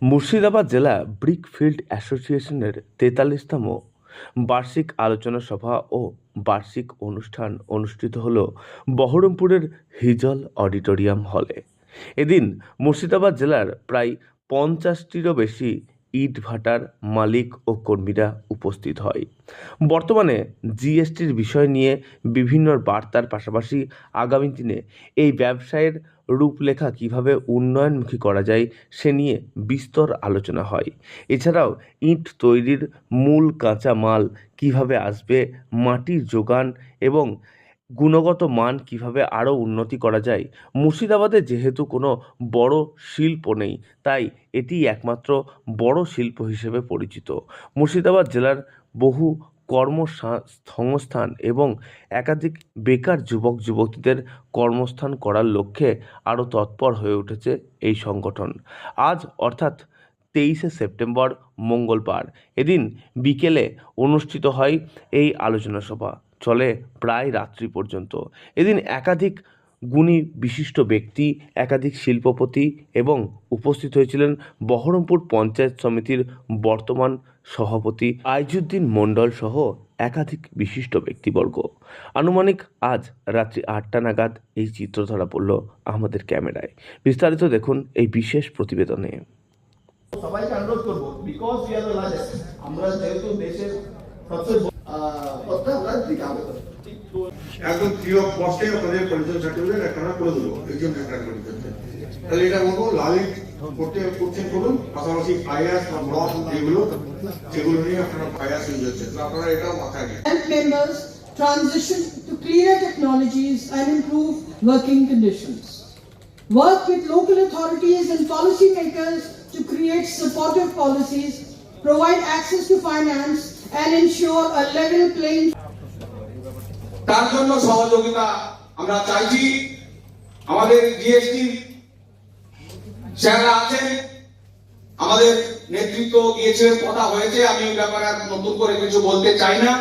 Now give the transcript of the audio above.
মুর্শিদাবাদ জেলা brick field অ্যাসোসিয়েশনের 43তম বার্ষিক আলোচনা সভা ও বার্ষিক অনুষ্ঠান অনুষ্ঠিত হল বহরমপুরের হিজল অডিটোরিয়াম হলে। এদিন মুর্শিদাবাদ জেলার প্রায় 50টিরও বেশি ইটভাটার মালিক ও কর্মীরা উপস্থিত হয়। বর্তমানে জিএসটির বিষয় নিয়ে বিভিন্ন বার্তার পাশাপাশি আগামী দিনে এই ব্যবসায়ের রূপরেখা কিভাবে উন্নয়নমুখী করা যায় সে নিয়ে বিস্তর আলোচনা হয়। এছাড়াও ইট তৈরির মূল কাঁচা মাল কিভাবে আসবে, মাটির যোগান এবং গুণগত মান কিভাবে আরও উন্নতি করা যায়। মুর্শিদাবাদে যেহেতু কোনো বড় শিল্প নেই, তাই এটি একমাত্র বড় শিল্প হিসেবে পরিচিত। মুর্শিদাবাদ জেলার বহু কর্মসংস্থান এবং একাধিক বেকার যুবক যুবতীদের কর্মস্থান করার লক্ষ্যে আরও তৎপর হয়ে উঠেছে এই সংগঠন। আজ অর্থাৎ 23শে সেপ্টেম্বর মঙ্গলবার এদিন বিকেলে অনুষ্ঠিত হয় এই আলোচনা সভা, চলে প্রায় রাত্রি পর্যন্ত। এদিন একাধিক গুণী বিশিষ্ট ব্যক্তি, একাধিক শিল্পপতি এবং উপস্থিত হয়েছিলেন বহরমপুর পঞ্চায়েত সমিতির বর্তমান সভাপতি আইজুদ্দিন মণ্ডল সহ একাধিক বিশিষ্ট ব্যক্তিবর্গ। আনুমানিক আজ রাত্রি 8টা নাগাদ এই চিত্র ধরা পড়ল আমাদের ক্যামেরায়। বিস্তারিত দেখুন এই বিশেষ প্রতিবেদনে। সবাইকে অনুরোধ করব, because we are the largest, আমরা যেহেতু দেশের সবচেয়ে কথা আমরা দিকে হবে তো একদম ফ্রি অফ কস্টে আপনাদের পরিচয় সার্টিফিকেট একটা করে দেবো একজন একটা করে দিতে। তাহলে এটা বলবো লালিত করছেন করুন, পাশাপাশি ফায়ার বা ব্লক যেগুলো নিয়ে আপনারা ফায়ার ইউজ হচ্ছে, আপনারা এটাও মাথায় রাখবেন। Help members transition to cleaner technologies and improve working conditions. Work with local authorities and policymakers to create supportive policies, provide access to finance and ensure a level playing field. তার জন্য সহযোগিতা আমরা চাইছি। আমাদের জিএসটি যারা আছেন, আমাদের নেতৃত্ব গিয়েছে, কথা হয়েছে, আমি এই ব্যাপারে নতুন করে কিছু বলতে চাই না।